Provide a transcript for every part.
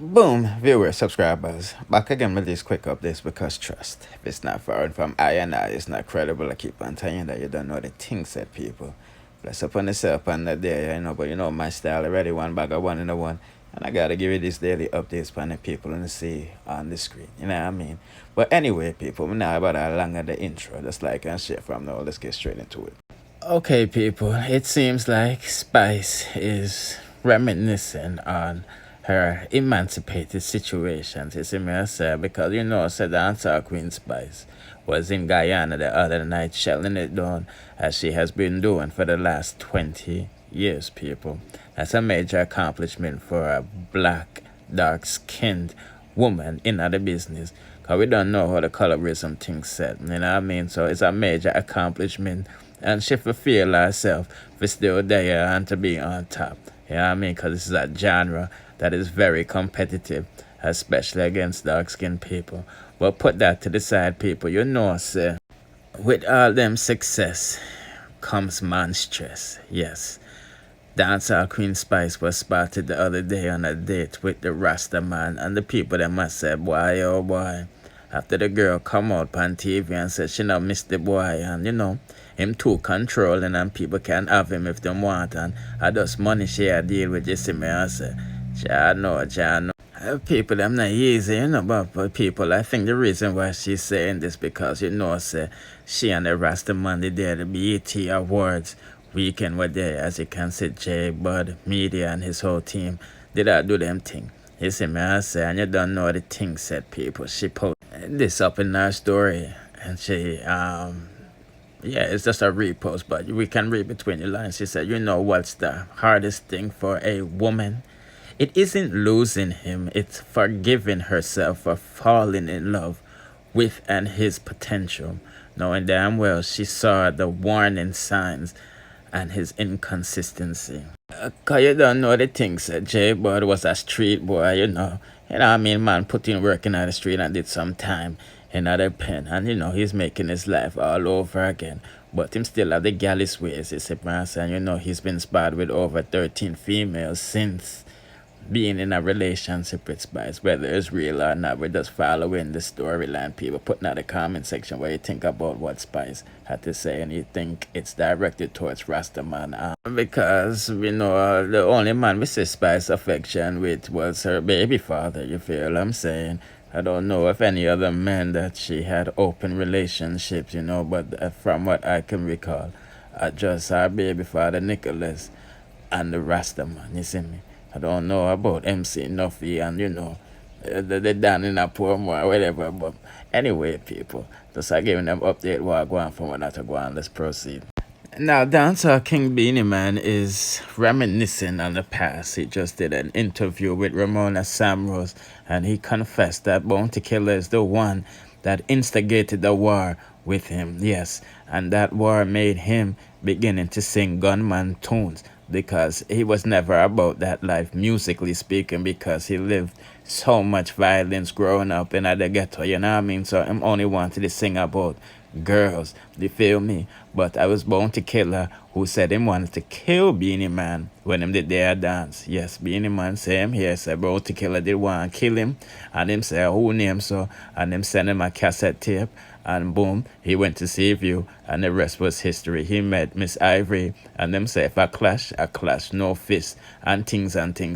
Boom, viewers, subscribers. Back again with this quick updates because trust. If it's not foreign from I and I, it's not credible. I keep on telling you that you don't know the things that people. Bless upon yourself on the day, but you know my style already, one bag of one in the one. And I gotta give you these daily updates from the people in the sea on the screen. You know what I mean? But anyway, people, we now about how long the intro, just like and shit from now. Let's get straight into it. Okay, people, it seems like Spice is reminiscing on her emancipated situations, you see me I say, because you know, said dancer Queen Spice was in Guyana the other night shelling it down as she has been doing for the last 20 years, people. That's a major accomplishment for a black, dark-skinned woman in the business. Because we don't know how the colorism thing set, you know what I mean? So it's a major accomplishment. And she fulfill herself for still there and to be on top. You know what I mean? Because this is a genre that is very competitive, especially against dark-skinned people. But put that to the side, people. You know, sir, with all them success comes man stress. Yes. Dancehall Queen Spice was spotted the other day on a date with the Rasta man, and the people them must say, boy, oh boy. After the girl come out on TV and said she not miss the boy, and you know, him too controlling and people can have him if they want, and I just money share deal with, you see me, I say, Jah know. People them not easy, you know, but for people, I think the reason why she's saying this because you know, say, she and the Rasta man they there the BET Awards weekend were there, as you can see, J Bud, Media and his whole team did not do them thing. You see me, I say, and you don't know the thing said, people. She posted this up in her story, and she yeah, it's just a repost, but we can read between the lines. She said, you know what's the hardest thing for a woman? It isn't losing him, it's forgiving herself for falling in love with and his potential, knowing damn well she saw the warning signs and his inconsistency. Cause you don't know the things that J Bud was a street boy, you know. You know what I mean, man put in work in the street and did some time in the pen, and you know he's making his life all over again. But him still have the gallus ways, you see, man, and you know he's been spotted with over 13 females since being in a relationship with Spice, whether it's real or not. We're just following the storyline, people. Put in the comment section what you think about what Spice had to say, and you think it's directed towards Rastaman. Because we know the only man we see Spice affection with was her baby father, you feel what I'm saying? I don't know if any other men that she had open relationships, you know, but from what I can recall, just her baby father Nicholas and the Rastaman, you see me? I don't know about MC Nuffy and, you know, the down in a poor more, whatever. But anyway, people, just giving them update what I go on from what I go on. Let's proceed. Now, dancer King Beenie Man is reminiscing on the past. He just did an interview with Ramona Samrose, and he confessed that Bounty Killer is the one that instigated the war with him. Yes, and that war made him beginning to sing gunman tunes because he was never about that life, musically speaking, because he lived so much violence growing up in the ghetto, you know what I mean? So I'm only wanted to sing about girls, you feel me? But I was born to killer who said him wanted to kill Beenie Man when him did their dance. Yes, Beenie Man say him here, said born to killer did want to kill him, and him say who name so, and him send him a cassette tape, and boom, he went to see you, and the rest was history. He met Miss Ivory, and them say if I clash, no fist, and things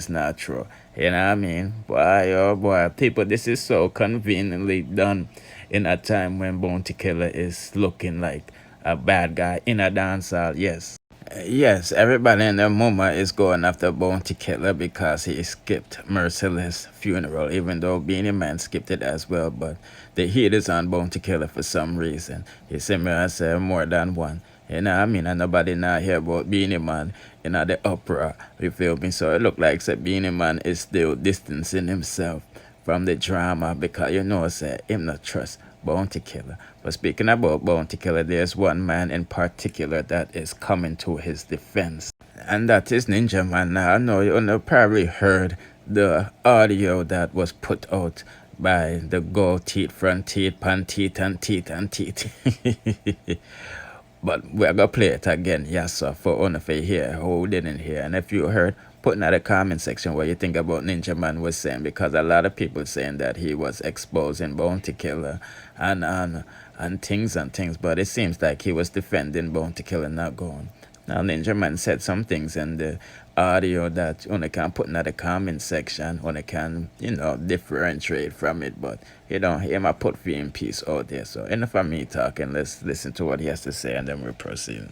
not true. You know what I mean? Boy, oh boy, people, this is so conveniently done in a time when Bounty Killer is looking like a bad guy in a dance hall. Yes. Yes, everybody in the moment is going after Bounty Killer because he skipped Merciless funeral, even though Beenie Man skipped it as well. But the heat is on Bounty Killer for some reason. You see me, I say more than one. You know what I mean? And nobody now hear about Beenie Man in the opera. You feel me? So it look like Beenie Man is still distancing himself from the drama because you know, say, him not trust Bounty Killer. But speaking about Bounty Killer, there's one man in particular that is coming to his defense. And that is Ninja Man. Now, I know you probably heard the audio that was put out by the gold teeth, front teeth, pan teeth, and teeth, and teeth. But we're going to play it again, yes, sir, for one of you here who didn't hear. And if you heard, put in the comment section what you think about Ninja Man was saying, because a lot of people saying that he was exposing Bounty Killer and things, but it seems like he was defending Bounty Killer not going. Now Ninja Man said some things in the audio that one can put in the comment section, one can, differentiate from it, but he might put for in peace out there. So enough of me talking, let's listen to what he has to say and then we'll proceed.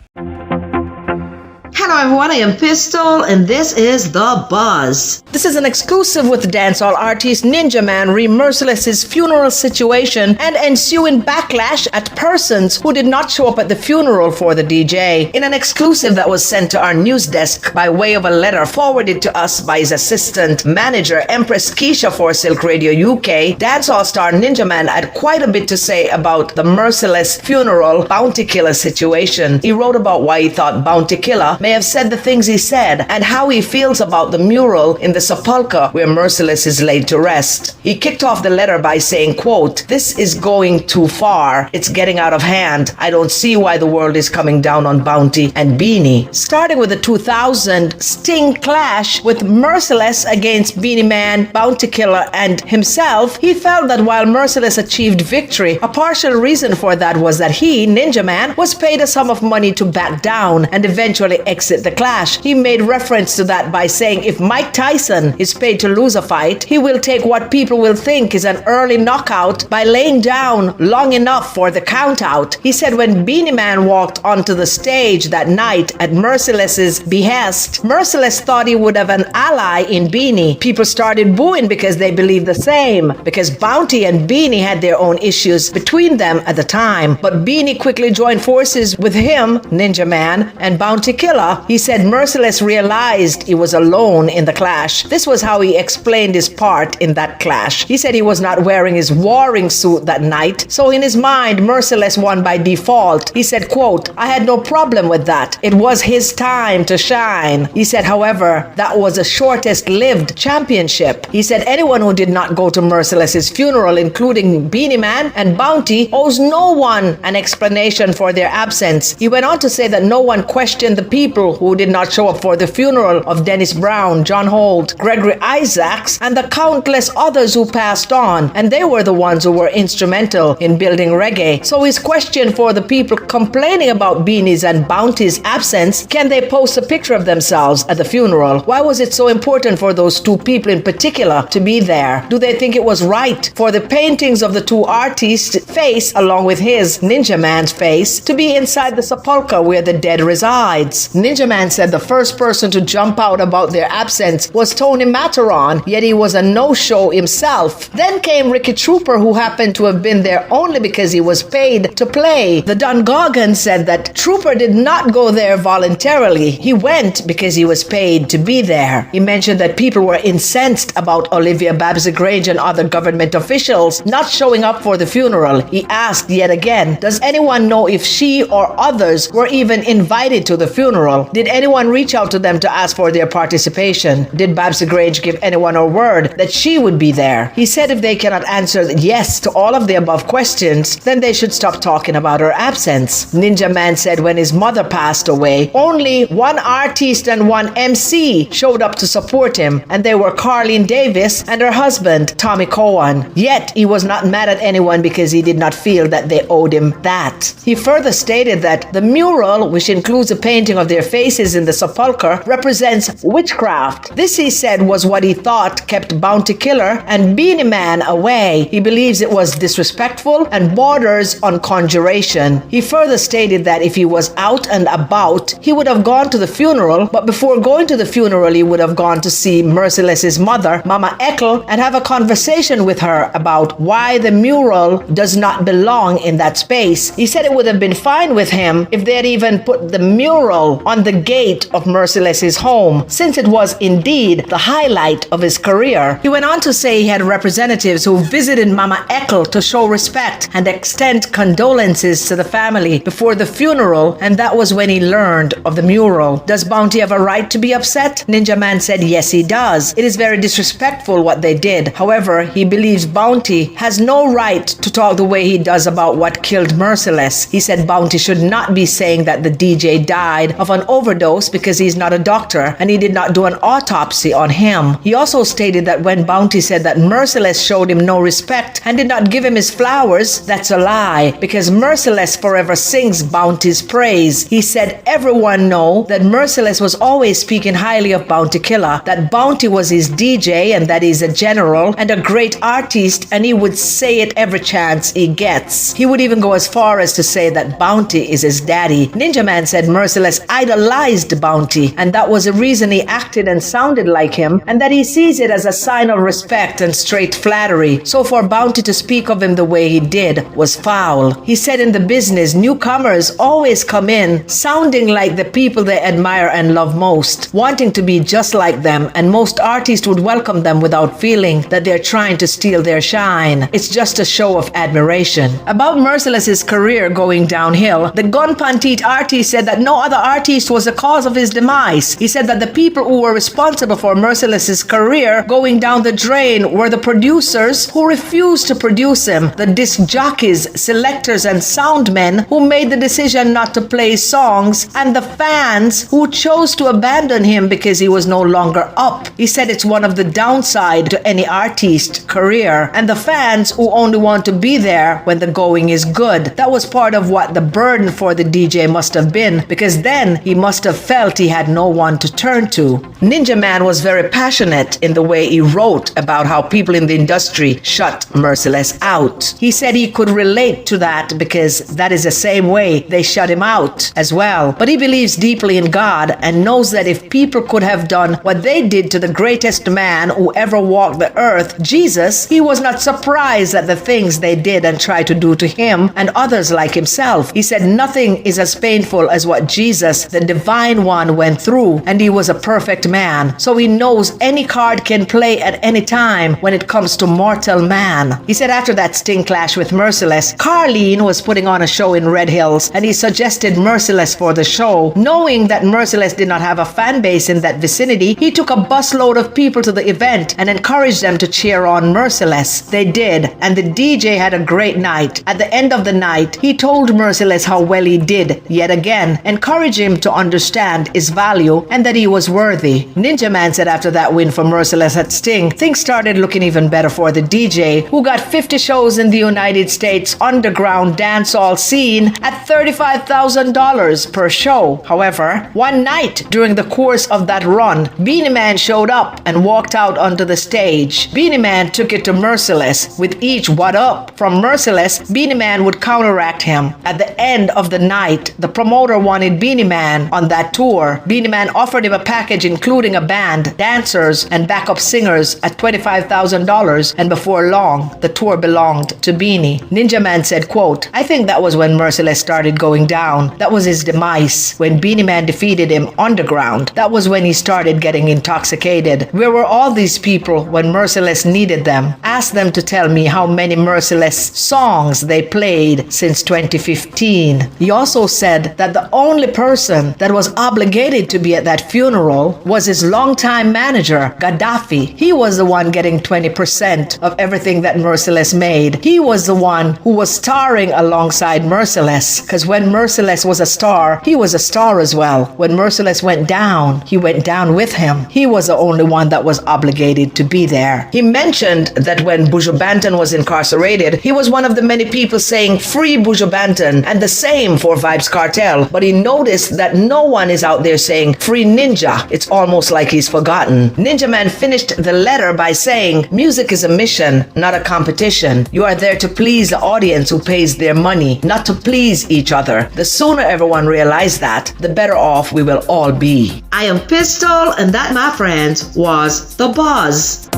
Hello everyone, I am Pistol and this is The Buzz. This is an exclusive with dancehall artist Ninja Man re Merciless's funeral situation and ensuing backlash at persons who did not show up at the funeral for the DJ. In an exclusive that was sent to our news desk by way of a letter forwarded to us by his assistant manager Empress Keisha for Silk Radio UK, dancehall star Ninja Man had quite a bit to say about the Merciless funeral Bounty Killer situation. He wrote about why he thought Bounty Killer may have said the things he said and how he feels about the mural in the sepulchre where Merciless is laid to rest. He kicked off the letter by saying, quote, "This is going too far. It's getting out of hand. I don't see why the world is coming down on Bounty and Beenie." Starting with the 2000 Sting clash with Merciless against Beenie Man, Bounty Killer, and himself, he felt that while Merciless achieved victory, a partial reason for that was that he, Ninja Man, was paid a sum of money to back down and eventually exit the clash. He made reference to that by saying if Mike Tyson is paid to lose a fight, he will take what people will think is an early knockout by laying down long enough for the count out. He said when Beenie Man walked onto the stage that night at Merciless's behest, Merciless thought he would have an ally in Beenie. People started booing because they believed the same, because Bounty and Beenie had their own issues between them at the time. But Beenie quickly joined forces with him, Ninja Man, and Bounty Killer. He said Merciless realized he was alone in the clash. This was how he explained his part in that clash. He said he was not wearing his warring suit that night, so in his mind, Merciless won by default. He said, quote, "I had no problem with that. It was his time to shine." He said, however, that was the shortest lived championship. He said anyone who did not go to Merciless's funeral, including Beenie Man and Bounty, owes no one an explanation for their absence. He went on to say that no one questioned the people who did not show up for the funeral of Dennis Brown, John Holt, Gregory Isaacs, and the countless others who passed on, and they were the ones who were instrumental in building reggae. So his question for the people complaining about Beanie's and Bounty's absence, can they post a picture of themselves at the funeral? Why was it so important for those two people in particular to be there? Do they think it was right for the paintings of the two artists' face, along with his, Ninja Man's face, to be inside the sepulchre where the dead resides? Ninja Man said the first person to jump out about their absence was Tony Matterhorn, yet he was a no-show himself. Then came Ricky Trooper, who happened to have been there only because he was paid to play. The Don Goggin said that Trooper did not go there voluntarily. He went because he was paid to be there. He mentioned that people were incensed about Olivia Babs-Grange and other government officials not showing up for the funeral. He asked yet again, does anyone know if she or others were even invited to the funeral? Did anyone reach out to them to ask for their participation? Did Babs-Grange give anyone a word that she would be there? He said if they cannot answer yes to all of the above questions, then they should stop talking about her absence. Ninja Man said when his mother passed away, only one artist and one MC showed up to support him, and they were Carlene Davis and her husband, Tommy Cowan. Yet he was not mad at anyone because he did not feel that they owed him that. He further stated that the mural, which includes a painting of their faces in the sepulchre, represents witchcraft. This, he said, was what he thought kept Bounty Killer and Beenie Man away. He believes it was disrespectful and borders on conjuration. He further stated that if he was out and about, he would have gone to the funeral, but before going to the funeral, he would have gone to see Merciless's mother, Mama Eckel, and have a conversation with her about why the mural does not belong in that space. He said it would have been fine with him if they had even put the mural on the gate of Merciless's home, since it was indeed the highlight of his career. He went on to say he had representatives who visited Mama Eckel to show respect and extend condolences to the family before the funeral, and that was when he learned of the mural. Does Bounty have a right to be upset? Ninja Man said yes, he does. It is very disrespectful what they did. However, he believes Bounty has no right to talk the way he does about what killed Merciless. He said Bounty should not be saying that the DJ died of an overdose because he's not a doctor and he did not do an autopsy on him. He also stated that when Bounty said that Merciless showed him no respect and did not give him his flowers, that's a lie, because Merciless forever sings Bounty's praise. He said everyone know that Merciless was always speaking highly of Bounty Killer, that Bounty was his DJ and that he's a general and a great artist, and he would say it every chance he gets. He would even go as far as to say that Bounty is his daddy. Ninja Man said Merciless idolized Bounty, and that was the reason he acted and sounded like him, and that he sees it as a sign of respect and straight flattery. So for Bounty to speak of him the way he did was foul. He said in the business, newcomers always come in sounding like the people they admire and love most, wanting to be just like them, and most artists would welcome them without feeling that they're trying to steal their shine. It's just a show of admiration. About Merciless's career going downhill, the gun-panteed artist said that no other artist was the cause of his demise. He said that the people who were responsible for Merciless's career going down the drain were the producers who refused to produce him, the disc jockeys, selectors, and soundmen who made the decision not to play songs, and the fans who chose to abandon him because he was no longer up. He said it's one of the downside to any artist career, and the fans who only want to be there when the going is good. That was part of what the burden for the DJ must have been, because then he must have felt he had no one to turn to. Ninja Man was very passionate in the way he wrote about how people in the industry shut Merciless out. He said he could relate to that because that is the same way they shut him out as well. But he believes deeply in God and knows that if people could have done what they did to the greatest man who ever walked the earth, Jesus, he was not surprised at the things they did and tried to do to him and others like himself. He said nothing is as painful as what Jesus, the divine one, went through, and he was a perfect man. So he knows any card can play at any time when it comes to mortal man. He said after that Sting clash with Merciless, Carlene was putting on a show in Red Hills and he suggested Merciless for the show. Knowing that Merciless did not have a fan base in that vicinity, he took a busload of people to the event and encouraged them to cheer on Merciless. They did, and the DJ had a great night. At the end of the night, he told Merciless how well he did, yet again, encouraging him to understand his value and that he was worthy. Ninja Man said after that win for Merciless at Sting, things started looking even better for the DJ, who got 50 shows in the United States underground dancehall scene at $35,000 per show. However, one night during the course of that run, Beenie Man showed up and walked out onto the stage. Beenie Man took it to Merciless. With each "what up" from Merciless, Beenie Man would counteract him. At the end of the night, the promoter wanted Beenie Man on that tour. Beenie Man offered him a package including a band, dancers, and backup singers at $25,000, and before long, the tour belonged to Beenie. Ninja Man said, quote, I think that was when Merciless started going down. That was his demise. When Beenie Man defeated him underground, that was when he started getting intoxicated. Where were all these people when Merciless needed them? Ask them to tell me how many Merciless songs they played since 2015. He also said that the only person that was obligated to be at that funeral was his longtime manager, Gaddafi. He was the one getting 20% of everything that Merciless made. He was the one who was starring alongside Merciless, because when Merciless was a star, he was a star as well. When Merciless went down, he went down with him. He was the only one that was obligated to be there. He mentioned that when Buju Banton was incarcerated, he was one of the many people saying free Buju Banton and the same for Vybz Kartel, but he noticed that no one is out there saying free Ninja. It's almost like he's forgotten. Ninja Man finished the letter by saying, music is a mission, not a competition. You are there to please the audience who pays their money, not to please each other. The sooner everyone realizes that, the better off we will all be. I am Pistol, and that, my friends, was The Buzz.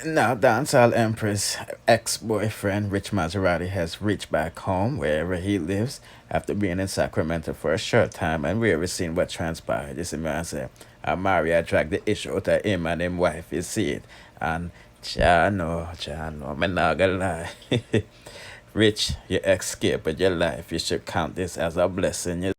Now, dancehall empress ex-boyfriend Rich Maserati has reached back home wherever he lives after being in Sacramento for a short time, and we have seen what transpired. This is man say, Maria dragged the issue out of him and him wife, you see it, and Chano, I'm not gonna lie. Rich, you escaped with your life. You should count this as a blessing.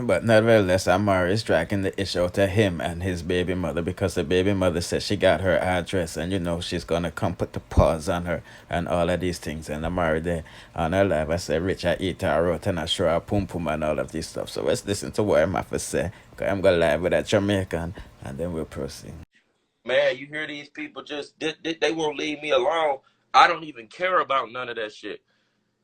But nevertheless, Amari is dragging the issue to him and his baby mother because the baby mother says she got her address and she's gonna come put the pause on her and all of these things. And Amari there on her live, I said, Rich, I eat her out and I show her pum pum and all of this stuff. So let's listen to what I'm have to say. Cause I'm gonna live with that Jamaican and then we'll proceed. Man, you hear these people just, they won't leave me alone. I don't even care about none of that shit.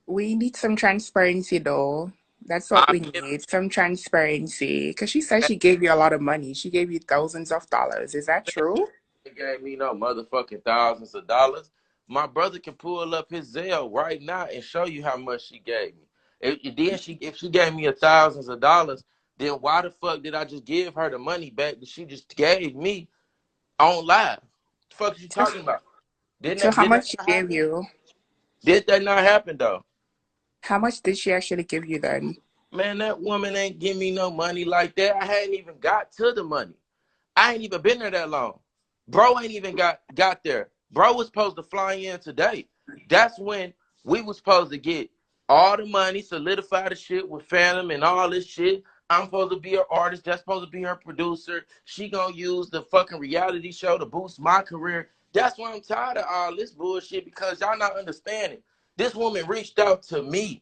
We need some transparency, though. That's what we need, some transparency. Because she said she gave you a lot of money. She gave you thousands of dollars. Is that true? She gave me no motherfucking thousands of dollars. My brother can pull up his Zelle right now and show you how much she gave me. If she gave me thousands of dollars, then why the fuck did I just give her the money back that she just gave me on live? The fuck are you talking about? So how much she gave you? Did that not happen though? How much did she actually give you then? Man, that woman ain't give me no money like that. I hadn't even got to the money. I ain't even been there that long. Bro ain't even got there. Bro was supposed to fly in today. That's when we was supposed to get all the money, solidify the shit with Phantom and all this shit. I'm supposed to be her artist. That's supposed to be her producer. She gonna use the fucking reality show to boost my career. That's why I'm tired of all this bullshit because y'all not understanding. This woman reached out to me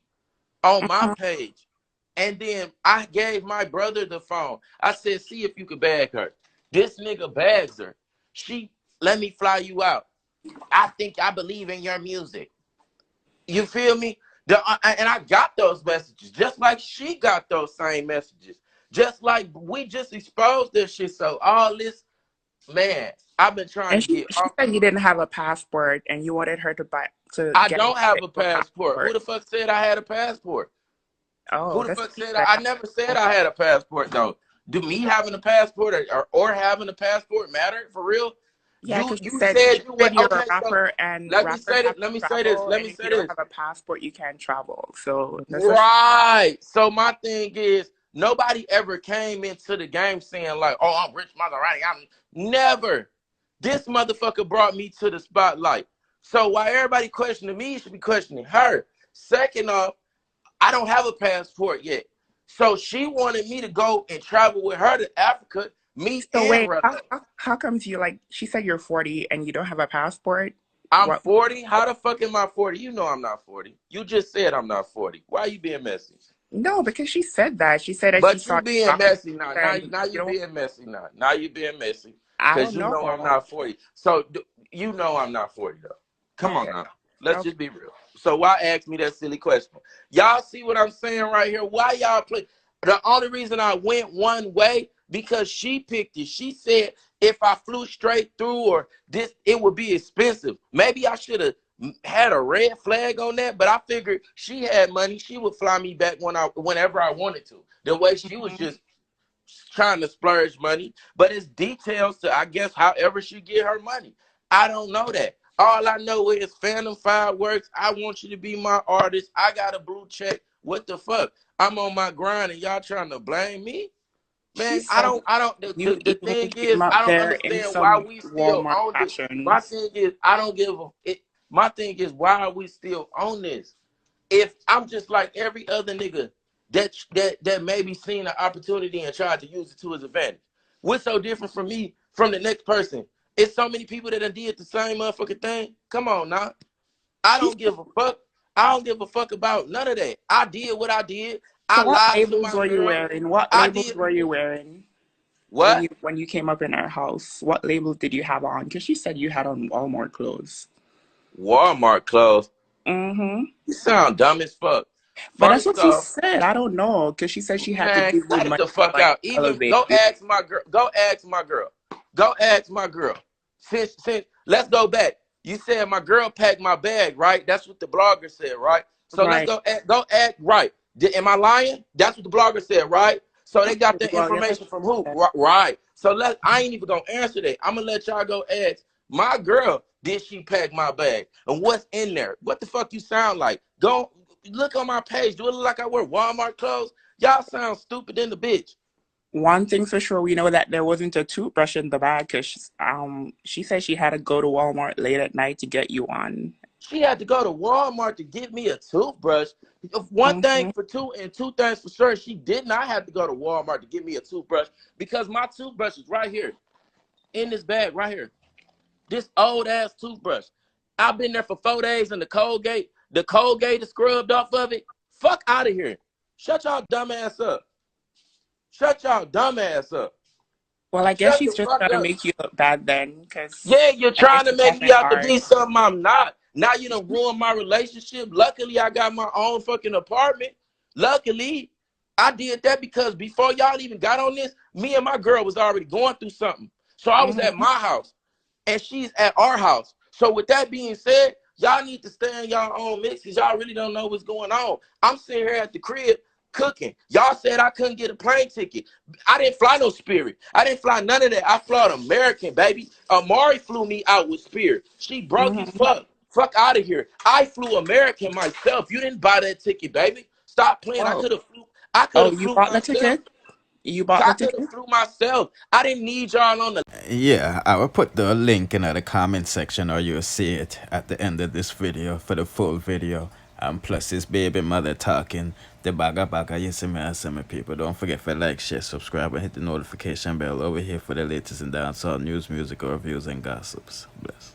on my page. And then I gave my brother the phone. I said, see if you could bag her. This nigga bags her. She let me fly you out. I believe in your music. You feel me? And I got those messages, just like she got those same messages. Just like we just exposed this shit. So all this, man, I've been trying to get. She said you didn't have a passport and you wanted her to buy. I don't have a passport. Who the fuck said I had a passport? Oh, who the fuck said I never said I had a passport though? Do me having a passport or having a passport matter for real? Yeah, you said you were you're a rapper and let me say this. If you don't have a passport, you can't travel. So right. So my thing is nobody ever came into the game saying like, oh, I'm Rich Maserati. I'm never. This motherfucker brought me to the spotlight. So while everybody questioning me, you should be questioning her. Second off, I don't have a passport yet. So she wanted me to go and travel with her to Africa. How comes you she said you're 40 and you don't have a passport? I'm 40? How the fuck am I 40? You know I'm not 40. You just said I'm not 40. Why are you being messy? No, because she said that. She said that but you being messy now. Now you being messy now. Now you being messy. Because you know I'm not 40. So you know I'm not 40 though. Come on now. Let's just be real. So why ask me that silly question? Y'all see what I'm saying right here? Why y'all play? The only reason I went one way because she picked it. She said if I flew straight through or this, it would be expensive. Maybe I should have had a red flag on that, but I figured she had money. She would fly me back whenever I wanted to. The way she was just trying to splurge money, but it's details to, I guess, however she get her money. I don't know that. All I know is Phantom Fireworks. I want you to be my artist. I got a blue check. What the fuck? I'm on my grind and y'all trying to blame me? Man, I don't, the thing is, I don't understand why we still on this. My thing is, I don't give a, my thing is, why are we still on this? If I'm just like every other nigga that maybe seen an opportunity and tried to use it to his advantage. What's so different from me from the next person? It's so many people that did the same motherfucking thing. Come on now. I don't give a fuck. I don't give a fuck about none of that. I did what I did. I lied to my girl. What labels were you wearing? What labels were you wearing? What? When you came up in our house, what labels did you have on? Because she said you had on Walmart clothes. Walmart clothes? Mm-hmm. You sound dumb as fuck. But that's what she said. I don't know. Because she said she had to give you money. The fuck out. Even go ask my girl. Go ask my girl. Go ask my girl. Since let's go back. You said my girl packed my bag, right? That's what the blogger said, right? So let's go act right. Am I lying? That's what the blogger said, right? So they got the information from who? Right. So I ain't even gonna answer that. I'm gonna let y'all go ask my girl, did she pack my bag? And what's in there? What the fuck you sound like? Go look on my page. Do it look like I wear Walmart clothes? Y'all sound stupid in the bitch. One thing for sure, we know that there wasn't a toothbrush in the bag because she said she had to go to Walmart late at night to get you one. She had to go to Walmart to get me a toothbrush. One thing for two and two things for sure, she did not have to go to Walmart to get me a toothbrush because my toothbrush is right here in this bag right here. This old ass toothbrush. I've been there for 4 days and the Colgate is scrubbed off of it. Fuck out of here. Shut y'all dumb ass up. Shut y'all dumb ass up. Well, I guess Shut she's the just fuck trying to up. make you look bad then, because Yeah, you're I guess trying to it's make me definitely out to hard. be something I'm not. Now you done ruined my relationship. Luckily, I got my own fucking apartment. Luckily, I did that because before y'all even got on this, me and my girl was already going through something. So I was at my house and she's at our house. So with that being said, y'all need to stay in y'all own mix because y'all really don't know what's going on. I'm sitting here at the crib cooking. Y'all said I couldn't get a plane ticket. I didn't fly no Spirit. I didn't fly none of that. I flew American, baby. Amari flew me out with Spirit. She broke as fuck. Fuck out of here. I flew American myself. You didn't buy that ticket, baby. Stop playing. Whoa. I could Oh, have you flew bought the myself. ticket? You bought I the could ticket? have flew myself. I didn't need y'all on the. Yeah, I will put the link in the comment section or you'll see it at the end of this video for the full video. Plus his baby mother talking the baga you see me people. Don't forget to like, share, subscribe and hit the notification bell over here for the latest in dancehall news, music, reviews and gossips. Bless.